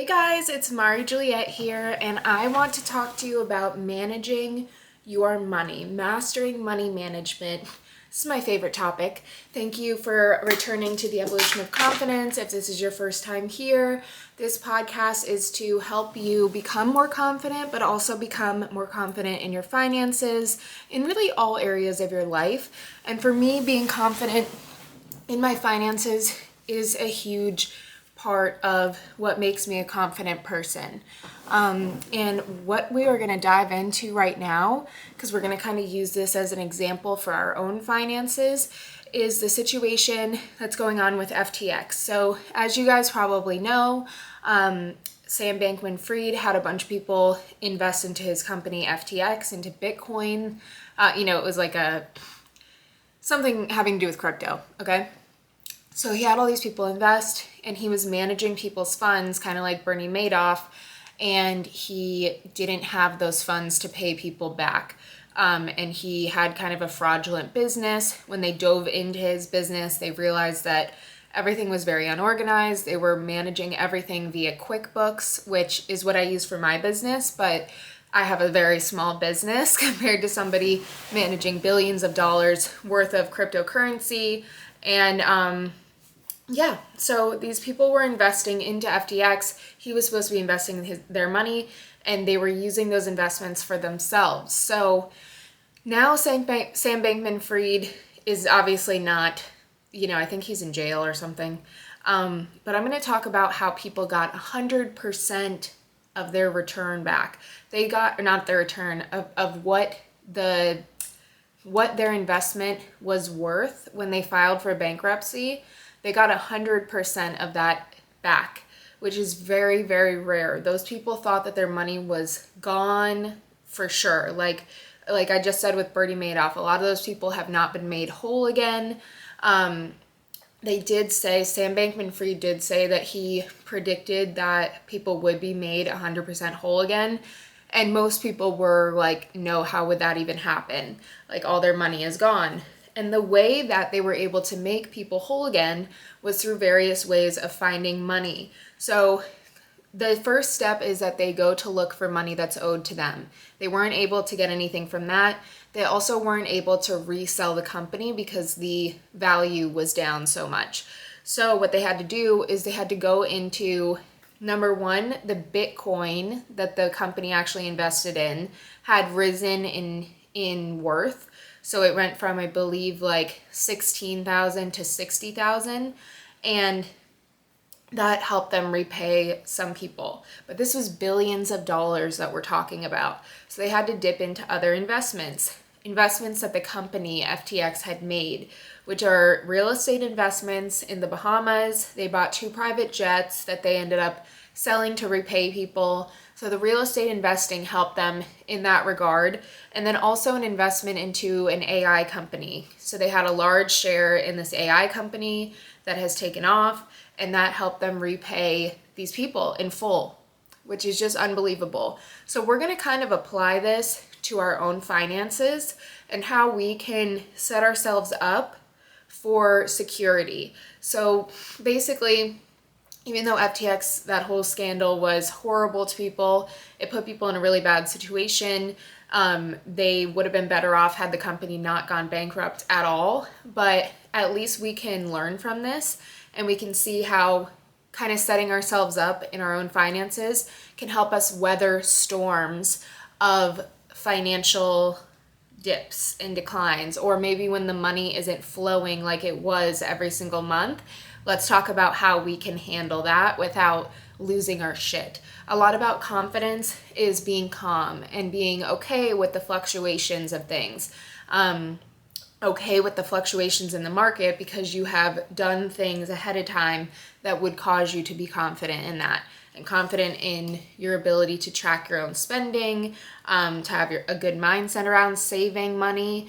Hey guys, it's Mari Juliette here, and I want to talk to you about managing your money, mastering money management. This is my favorite topic. Thank you for returning to the Evolution of Confidence. If this is your first time here, this podcast is to help you become more confident, but also become more confident in your finances, in really all areas of your life. And for me, being confident in my finances is a huge part of what makes me a confident person. And what we are going to dive into right now, because we're going to kind of use this as an example for our own finances, is the situation that's going on with FTX. So as you guys probably know, Sam Bankman-Fried had a bunch of people invest into his company FTX, into Bitcoin. It was like something having to do with crypto, okay? So he had all these people invest, and he was managing people's funds, kind of like Bernie Madoff, and he didn't have those funds to pay people back. And he had kind of a fraudulent business. When they dove into his business, they realized that everything was very unorganized. They were managing everything via QuickBooks, which is what I use for my business, but I have a very small business compared to somebody managing billions of dollars worth of cryptocurrency. And so these people were investing into FTX. He was supposed to be investing their money, and they were using those investments for themselves. So now Sam Bankman-Fried is obviously not, I think he's in jail or something. But I'm going to talk about how people got 100% of their return back. They got, or not their return, of what their investment was worth when they filed for bankruptcy. They got 100% of that back, which is very, very rare. Those people thought that their money was gone for sure. Like I just said with Bernie Madoff, a lot of those people have not been made whole again. They did say, Sam Bankman-Fried did say that he predicted that people would be made 100% whole again. And most people were like, no, how would that even happen? Like, all their money is gone. And the way that they were able to make people whole again was through various ways of finding money. So the first step is that they go to look for money that's owed to them. They weren't able to get anything from that. They also weren't able to resell the company because the value was down so much. So what they had to do is they had to go into, number one, the Bitcoin that the company actually invested in had risen in worth. So it went from, I believe, like 16,000 to 60,000, and that helped them repay some people. But this was billions of dollars that we're talking about. So they had to dip into other investments that the company FTX had made, which are real estate investments in the Bahamas. They bought 2 private jets that they ended up selling to repay people. So the real estate investing helped them in that regard. And then also an investment into an AI company. So they had a large share in this AI company that has taken off, and that helped them repay these people in full, which is just unbelievable. So we're going to kind of apply this to our own finances and how we can set ourselves up for security. So basically, even though FTX, that whole scandal was horrible to people, it put people in a really bad situation. They would have been better off had the company not gone bankrupt at all. But at least we can learn from this, and we can see how kind of setting ourselves up in our own finances can help us weather storms of financial dips and declines, or maybe when the money isn't flowing like it was every single month. Let's talk about how we can handle that without losing our shit. A lot about confidence is being calm and being okay with the fluctuations of things. Okay with the fluctuations in the market because you have done things ahead of time that would cause you to be confident in that, and confident in your ability to track your own spending, to have a good mindset around saving money,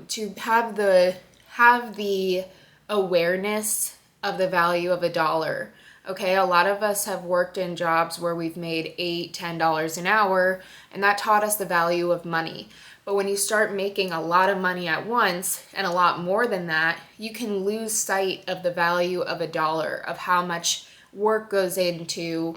to have the awareness of the value of a dollar. Okay, a lot of us have worked in jobs where we've made $8, $10 an hour, and that taught us the value of money. But when you start making a lot of money at once, and a lot more than that, you can lose sight of the value of a dollar, of how much work goes into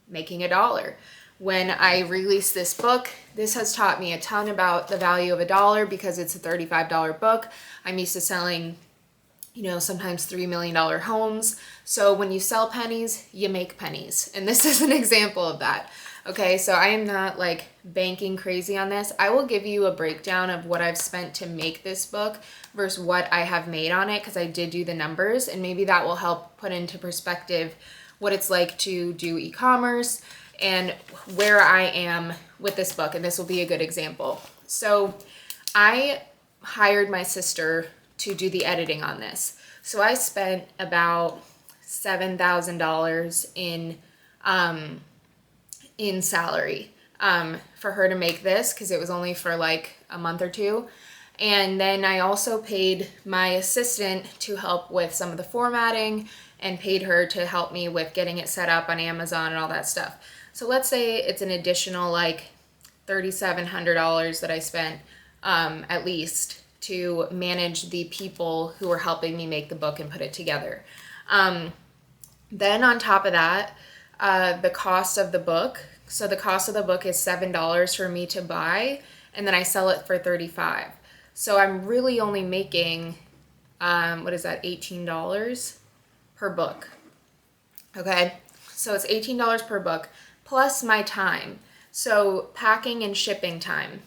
making $1. When I released this book, this has taught me a ton about the value of $1 because it's a $35 book. I'm used to selling, sometimes $3 million homes. So when you sell pennies, you make pennies. And this is an example of that. Okay, so I am not like banking crazy on this. I will give you a breakdown of what I've spent to make this book versus what I have made on it, because I did do the numbers, and maybe that will help put into perspective what it's like to do e-commerce and where I am with this book. And this will be a good example. So I hired my sister to do the editing on this. So I spent about $7,000 in salary for her to make this, because it was only for like a month or two. And then I also paid my assistant to help with some of the formatting and paid her to help me with getting it set up on Amazon and all that stuff. So let's say it's an additional like $3,700 that I spent at least to manage the people who were helping me make the book and put it together. Then on top of that, the cost of the book. So the cost of the book is $7 for me to buy, and then I sell it for $35. So I'm really only making, $18 per book. Okay, so it's $18 per book plus my time. So packing and shipping time,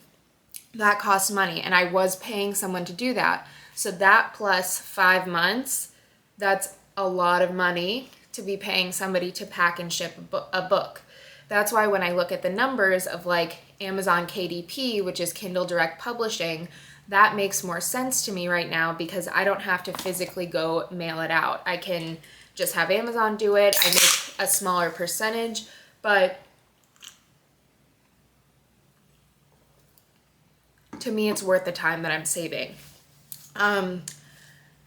that costs money, and I was paying someone to do that. So that plus 5 months, that's a lot of money to be paying somebody to pack and ship a book. That's why when I look at the numbers of like Amazon KDP, which is Kindle Direct Publishing, that makes more sense to me right now because I don't have to physically go mail it out. I can just have Amazon do it. I make a smaller percentage, but to me, it's worth the time that I'm saving. I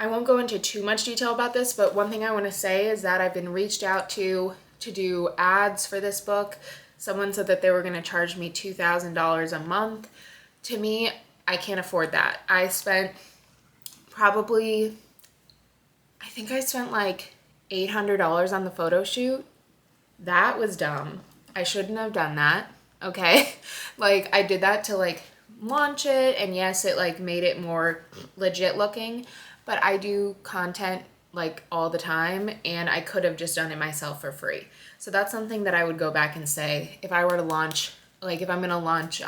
won't go into too much detail about this, but one thing I want to say is that I've been reached out to do ads for this book. Someone said that they were going to charge me $2,000 a month. To me, I can't afford that. I spent like $800 on the photo shoot. That was dumb. I shouldn't have done that. Okay. Like I did that to like launch it, and yes, it like made it more legit looking, but I do content like all the time, and I could have just done it myself for free. So that's something that I would go back and say, if I were to launch, like if I'm going to launch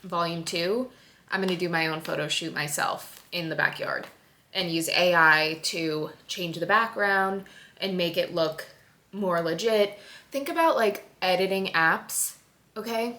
volume 2, I'm going to do my own photo shoot myself in the backyard and use AI to change the background and make it look more legit. Think about like editing apps, okay?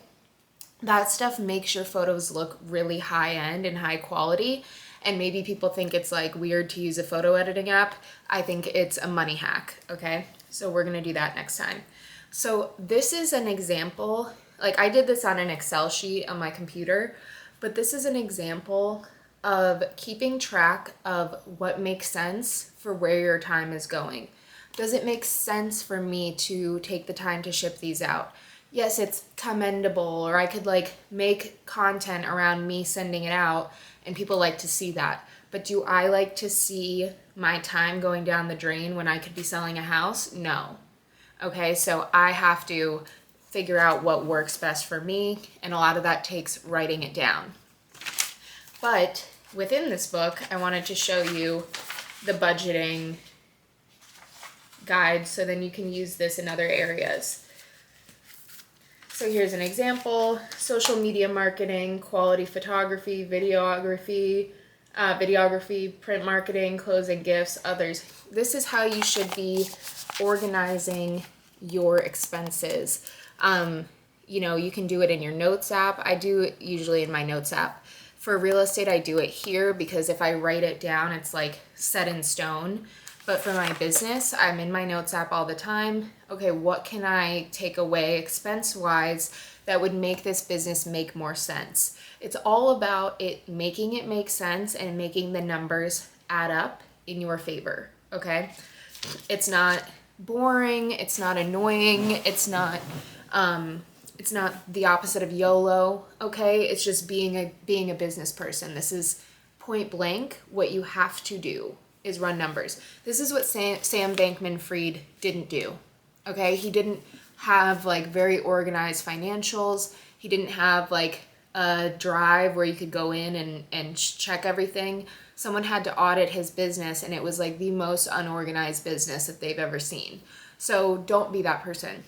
That stuff makes your photos look really high end and high quality. And maybe people think it's like weird to use a photo editing app. I think it's a money hack, okay? So we're gonna do that next time. So this is an example, like I did this on an Excel sheet on my computer, but this is an example of keeping track of what makes sense for where your time is going. Does it make sense for me to take the time to ship these out? Yes, it's commendable, or I could like make content around me sending it out and people like to see that. But do I like to see my time going down the drain when I could be selling a house? No. Okay, so I have to figure out what works best for me, and a lot of that takes writing it down. But within this book, I wanted to show you the budgeting guide so then you can use this in other areas. So here's an example: social media marketing, quality photography, videography, print marketing, clothes and gifts, others. This is how you should be organizing your expenses. You can do it in your notes app. I do it usually in my notes app. For real estate, I do it here because if I write it down, it's like set in stone. But for my business, I'm in my notes app all the time. Okay, what can I take away expense-wise that would make this business make more sense? It's all about making it make sense and making the numbers add up in your favor, okay? It's not boring, it's not annoying, it's not the opposite of YOLO, okay? It's just being a business person. This is point blank what you have to do. Is run numbers. This is what Sam Bankman-Fried didn't do, okay? He didn't have like very organized financials. He didn't have like a drive where you could go in and check everything. Someone had to audit his business, and it was like the most unorganized business that they've ever seen. So don't be that person.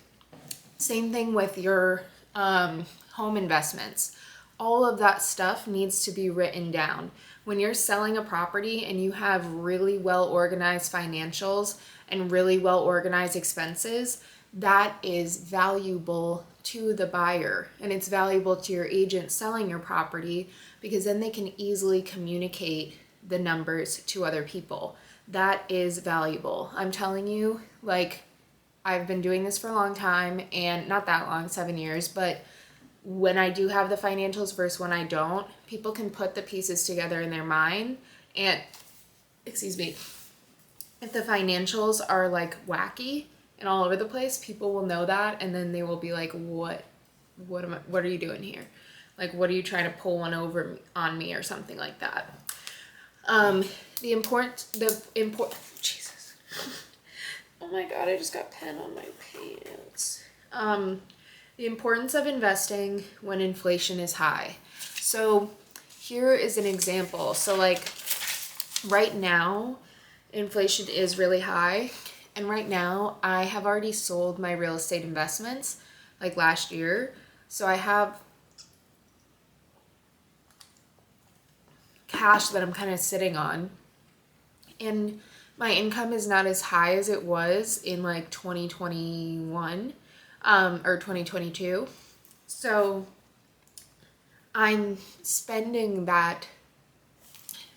Same thing with your home investments. All of that stuff needs to be written down. When you're selling a property and you have really well organized financials and really well organized expenses, that is valuable to the buyer, and it's valuable to your agent selling your property, because then they can easily communicate the numbers to other people. That is valuable. I'm telling you, like, I've been doing this for a long time, and not that long, 7 years, but when I do have the financials versus when I don't, people can put the pieces together in their mind. And, excuse me, if the financials are like wacky and all over the place, people will know that, and then they will be like, what are you doing here? Like, what are you trying to pull one over on me or something like that? Jesus. Oh my God, I just got pen on my pants. The importance of investing when inflation is high. So here is an example. So like right now, inflation is really high. And right now I have already sold my real estate investments like last year. So I have cash that I'm kind of sitting on. And my income is not as high as it was in like 2021 or 2022. So I'm spending that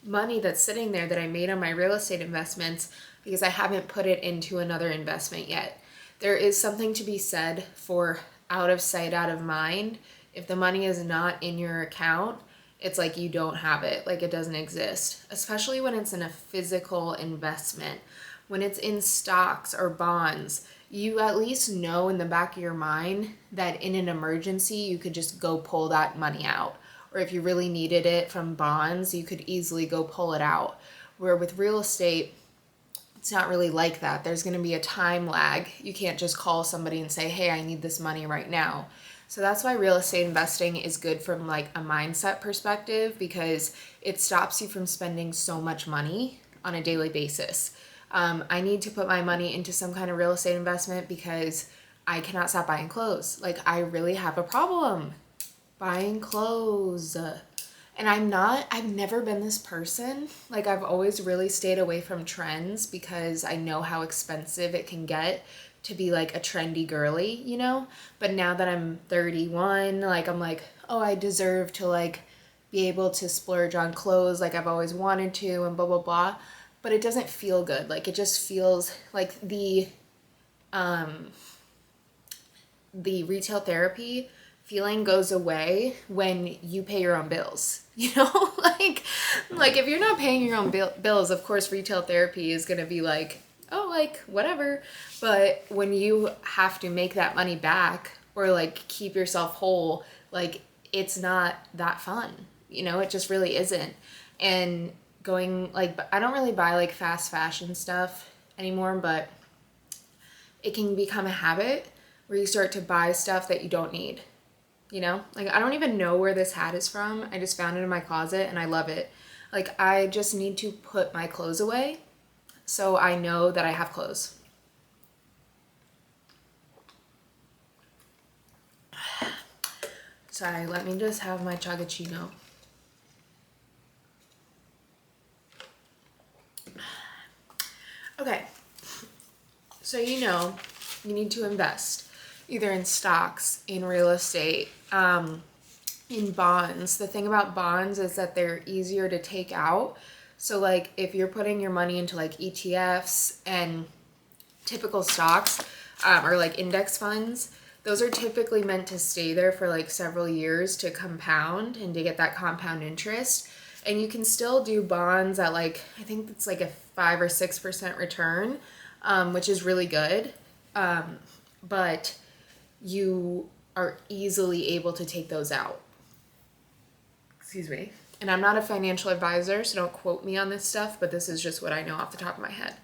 money that's sitting there that I made on my real estate investments because I haven't put it into another investment yet. There is something to be said for out of sight, out of mind. If the money is not in your account, it's like you don't have it, like it doesn't exist, especially when it's in a physical investment. When it's in stocks or bonds, you at least know in the back of your mind that in an emergency, you could just go pull that money out. Or if you really needed it from bonds, you could easily go pull it out. Where with real estate, it's not really like that. There's going to be a time lag. You can't just call somebody and say, hey, I need this money right now. So that's why real estate investing is good from like a mindset perspective, because it stops you from spending so much money on a daily basis. I need to put my money into some kind of real estate investment because I cannot stop buying clothes. Like, I really have a problem buying clothes. And I've never been this person. Like, I've always really stayed away from trends because I know how expensive it can get to be like a trendy girly, you know? But now that I'm 31, like, I'm like, oh, I deserve to like be able to splurge on clothes like I've always wanted to and blah, blah, blah. But it doesn't feel good. Like, it just feels like the retail therapy feeling goes away when you pay your own bills, you know? like if you're not paying your own bills, of course retail therapy is going to be like, oh, like whatever. But when you have to make that money back or like keep yourself whole, like it's not that fun, you know? It just really isn't. And going like, I don't really buy like fast fashion stuff anymore, but it can become a habit where you start to buy stuff that you don't need. You know, like I don't even know where this hat is from. I just found it in my closet and I love it. Like, I just need to put my clothes away so I know that I have clothes. Sorry, let me just have my chagachino. Okay, so you know, you need to invest either in stocks, in real estate, in bonds. The thing about bonds is that they're easier to take out. So like if you're putting your money into like ETFs and typical stocks or like index funds, those are typically meant to stay there for like several years to compound and to get that compound interest. And you can still do bonds at like, I think it's like a 5 or 6% return, which is really good. But you are easily able to take those out. Excuse me. And I'm not a financial advisor, so don't quote me on this stuff, but this is just what I know off the top of my head.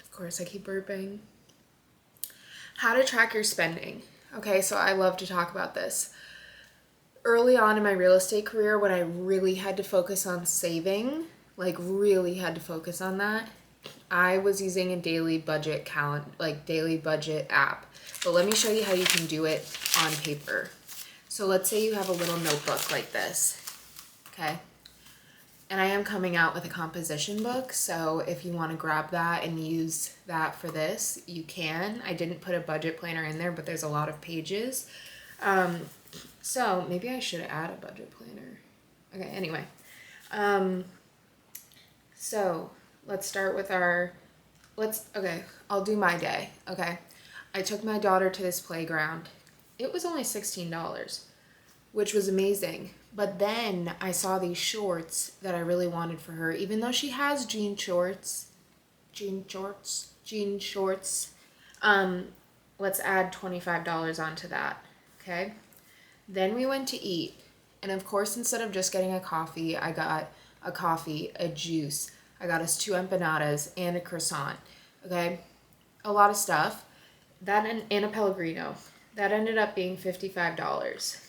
Of course, I keep burping. How to track your spending. Okay, so I love to talk about this. Early on in my real estate career, when I really had to focus on saving, like really had to focus on that, I was using a daily budget daily budget app. But let me show you how you can do it on paper. So let's say you have a little notebook like this, okay? And I am coming out with a composition book, so if you want to grab that and use that for this, you can. I didn't put a budget planner in there, but there's a lot of pages. So maybe I should add a budget planner. Okay, anyway. So let's start with okay, I'll do my day, okay? I took my daughter to this playground. It was only $16, which was amazing. But then I saw these shorts that I really wanted for her, even though she has jean shorts. Let's add $25 onto that, okay? Then we went to eat. And of course, instead of just getting a coffee, I got a coffee, a juice. I got us 2 empanadas and a croissant, okay? A lot of stuff. And a Pellegrino. That ended up being $55.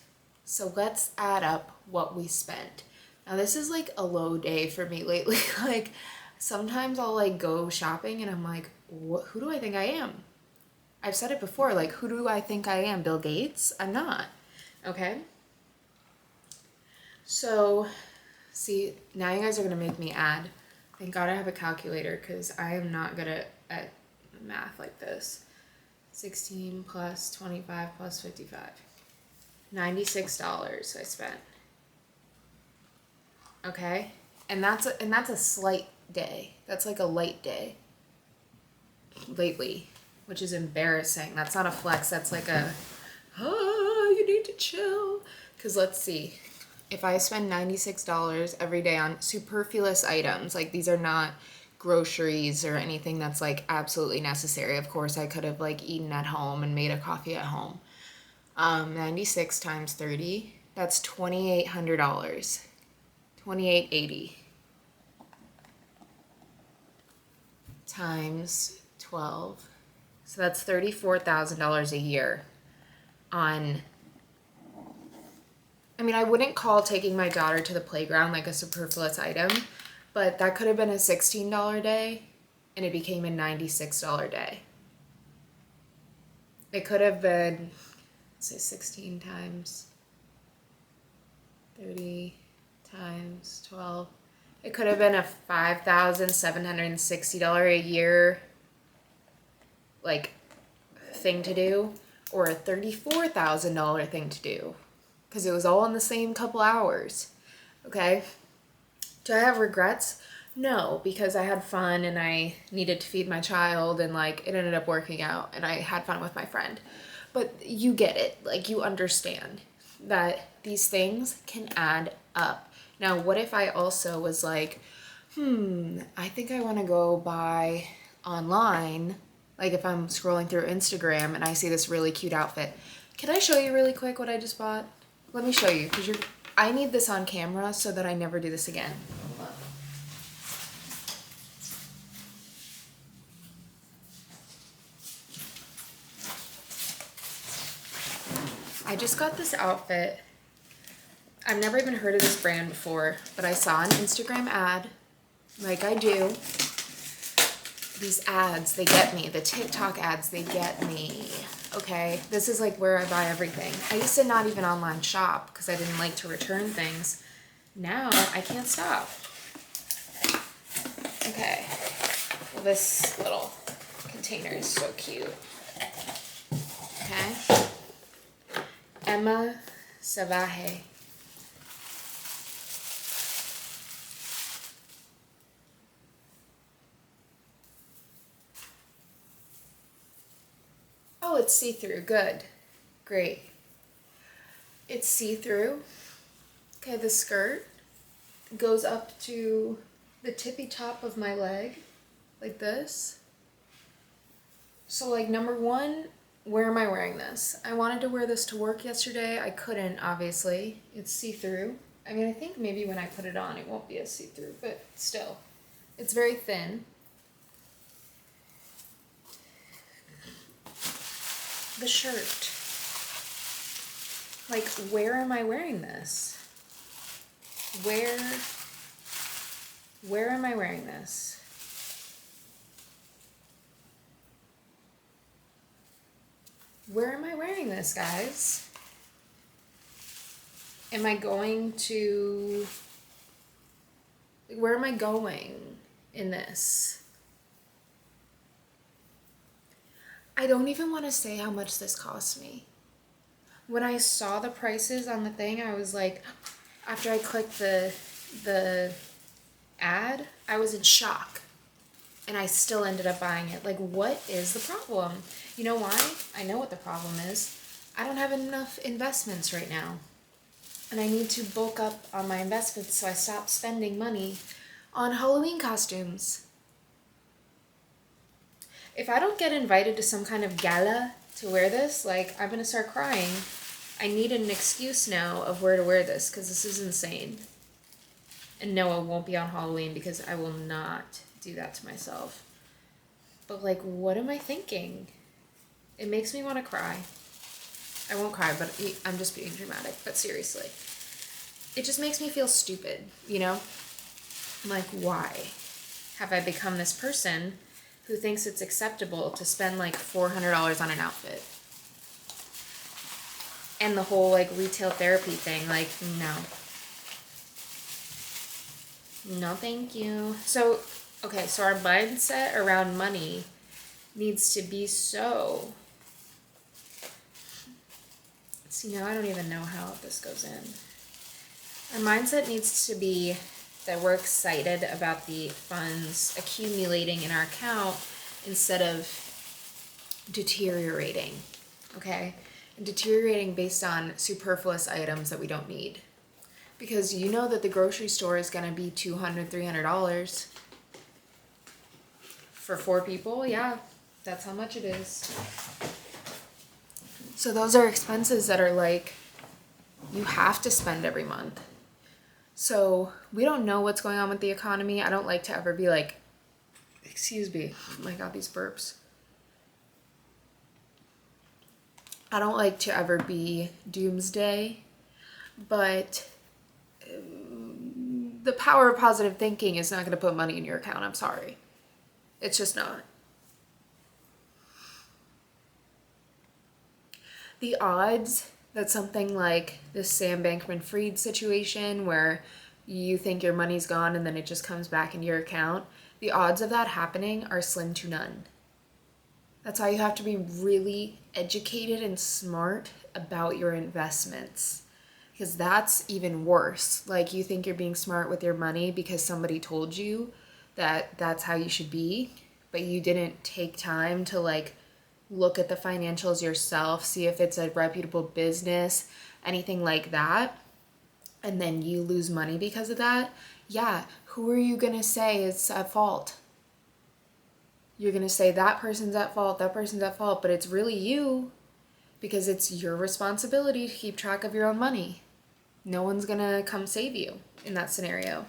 So let's add up what we spent. Now this is like a low day for me lately. Like sometimes I'll like go shopping and I'm like, who do I think I am? I've said it before, like who do I think I am? Bill Gates? I'm not. Okay? So, see, now you guys are gonna make me add. Thank God I have a calculator because I am not good at math like this. 16 plus 25 plus 55. $96 I spent. Okay? And that's a slight day. That's like a light day. Lately. Which is embarrassing. That's not a flex, that's like you need to chill. Because let's see. If I spend $96 every day on superfluous items, like these are not groceries or anything that's like absolutely necessary. Of course, I could have like eaten at home and made a coffee at home. 96 times 30, that's $2,800. $2,880 times 12. So that's $34,000 a year on, I mean, I wouldn't call taking my daughter to the playground like a superfluous item, but that could have been a $16 day and it became a $96 day. It could have been, let's say 16 times 30 times 12. It could have been a $5,760 a year like thing to do, or a $34,000 thing to do, because it was all in the same couple hours. Okay? Do I have regrets? No, because I had fun and I needed to feed my child and like it ended up working out and I had fun with my friend. But you get it, like you understand that these things can add up. Now, what if I also was like, I think I want to go buy online, like if I'm scrolling through Instagram and I see this really cute outfit. Can I show you really quick what I just bought? Let me show you, because I need this on camera so that I never do this again. I just got this outfit. I've never even heard of this brand before, but I saw an Instagram ad, like I do. These ads, they get me. The TikTok ads, they get me. Okay, this is like where I buy everything. I used to not even online shop because I didn't like to return things. Now I can't stop. Okay, well, this little container is so cute. Okay, Emma Savaje. Oh, it's see-through. Good. Great. It's see-through. Okay, the skirt goes up to the tippy top of my leg, like this. So, like, number one, where am I wearing this? I wanted to wear this to work yesterday. I couldn't, obviously. It's see-through. I mean, I think maybe when I put it on, it won't be as see-through, but still. It's very thin. the shirt. Like, where am I wearing this? Where am I wearing this? Where am I wearing this, guys? Am I going to... Where am I going in this? I don't even want to say how much this cost me. When I saw the prices on the thing, I was like, after I clicked the ad, I was in shock. And I still ended up buying it. Like, what is the problem? You know why? I know what the problem is. I don't have enough investments right now. And I need to bulk up on my investments so I stop spending money on Halloween costumes. If I don't get invited to some kind of gala to wear this, like, I'm gonna start crying. I need an excuse now of where to wear this, because this is insane. And no, it won't be on Halloween, because I will not do that to myself. But, like, what am I thinking? It makes me want to cry. I won't cry, but I'm just being dramatic. But seriously, it just makes me feel stupid, you know? Like, why have I become this person who thinks it's acceptable to spend like $400 on an outfit? And the whole like retail therapy thing, like, no thank you. So okay, so our mindset around money needs to be so... See, now I don't even know how this goes in. Our mindset needs to be that we're excited about the funds accumulating in our account instead of deteriorating, okay? And deteriorating based on superfluous items that we don't need. Because you know that the grocery store is gonna be $200, $300 for 4 people. Yeah, that's how much it is. So those are expenses that are like, you have to spend every month. So we don't know what's going on with the economy. I don't like to ever be like, excuse me, oh my God, these burps. I don't like to ever be doomsday, but the power of positive thinking is not going to put money in your account. I'm sorry. It's just not. The odds that something like this Sam Bankman-Fried situation where you think your money's gone and then it just comes back into your account, the odds of that happening are slim to none. That's why you have to be really educated and smart about your investments, because that's even worse. Like, you think you're being smart with your money because somebody told you that that's how you should be, but you didn't take time to like look at the financials yourself, see if it's a reputable business, anything like that, and then you lose money because of that. Yeah, who are you gonna say is at fault? You're gonna say that person's at fault, but it's really you, because it's your responsibility to keep track of your own money. No one's gonna come save you in that scenario.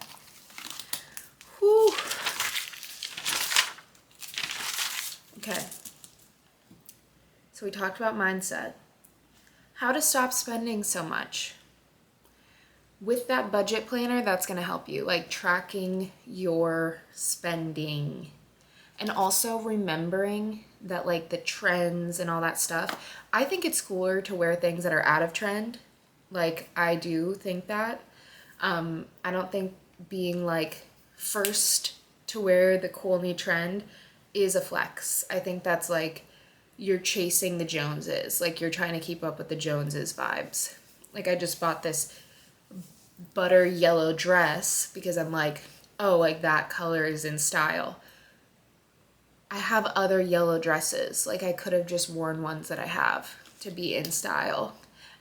Whew. Okay. So we talked about mindset. How to stop spending so much. With that budget planner, that's going to help you, like tracking your spending. And also remembering that like the trends and all that stuff. I think it's cooler to wear things that are out of trend. Like, I do think that. I don't think being like first to wear the cool new trend is a flex. I think that's like, you're chasing the Joneses. Like, you're trying to keep up with the Joneses vibes. Like, I just bought this butter yellow dress because I'm like, oh, like that color is in style. I have other yellow dresses. Like, I could have just worn ones that I have to be in style.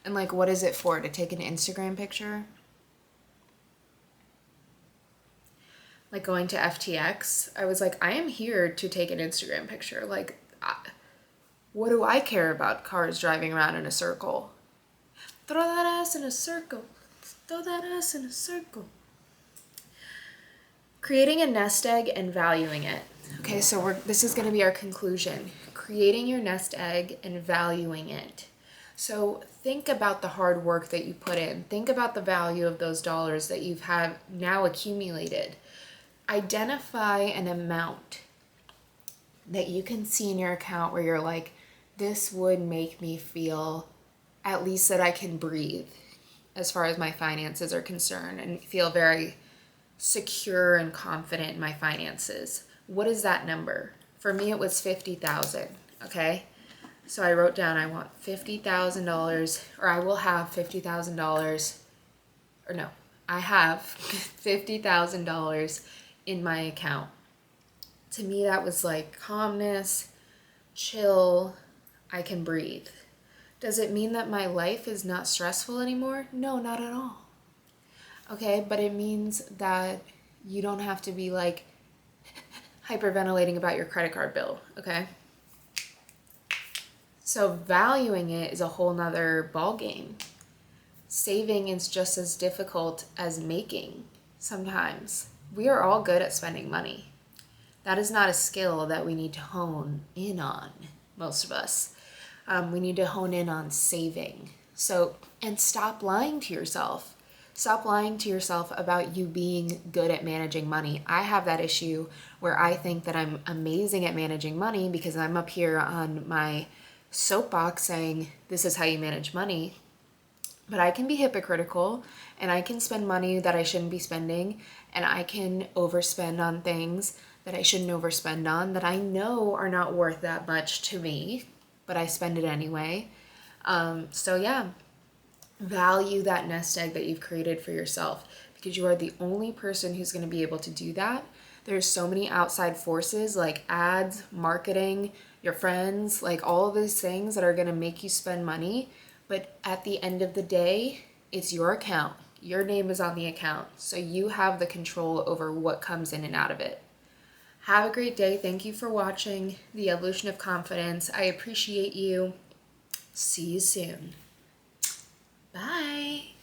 And like, what is it for? To take an Instagram picture? Like, going to FTX, I was like, I am here to take an Instagram picture. Like, what do I care about cars driving around in a circle? Throw that ass in a circle. Throw that ass in a circle. Creating a nest egg and valuing it. Okay, so this is going to be our conclusion. creating your nest egg and valuing it. So think about the hard work that you put in. Think about the value of those dollars that you've have now accumulated. Identify an amount that you can see in your account where you're like, this would make me feel at least that I can breathe as far as my finances are concerned and feel very secure and confident in my finances. What is that number? For me, it was 50,000. Okay. So I wrote down, I want $50,000, or I will have $50,000, or no, I have $50,000 in my account. To me, that was like calmness, chill, I can breathe. Does it mean that my life is not stressful anymore? No, not at all. Okay, but it means that you don't have to be like hyperventilating about your credit card bill, okay? So valuing it is a whole nother ball game. Saving is just as difficult as making sometimes. We are all good at spending money. That is not a skill that we need to hone in on, most of us. We need to hone in on saving. So, and stop lying to yourself. Stop lying to yourself about you being good at managing money. I have that issue where I think that I'm amazing at managing money because I'm up here on my soapbox saying this is how you manage money. But I can be hypocritical and I can spend money that I shouldn't be spending, and I can overspend on things that I shouldn't overspend on that I know are not worth that much to me, but I spend it anyway. So yeah, value that nest egg that you've created for yourself because you are the only person who's going to be able to do that. There's so many outside forces like ads, marketing, your friends, like all of these things that are going to make you spend money. But at the end of the day, it's your account. Your name is on the account. So you have the control over what comes in and out of it. Have a great day. Thank you for watching The Evolution of Confidence. I appreciate you. See you soon. Bye.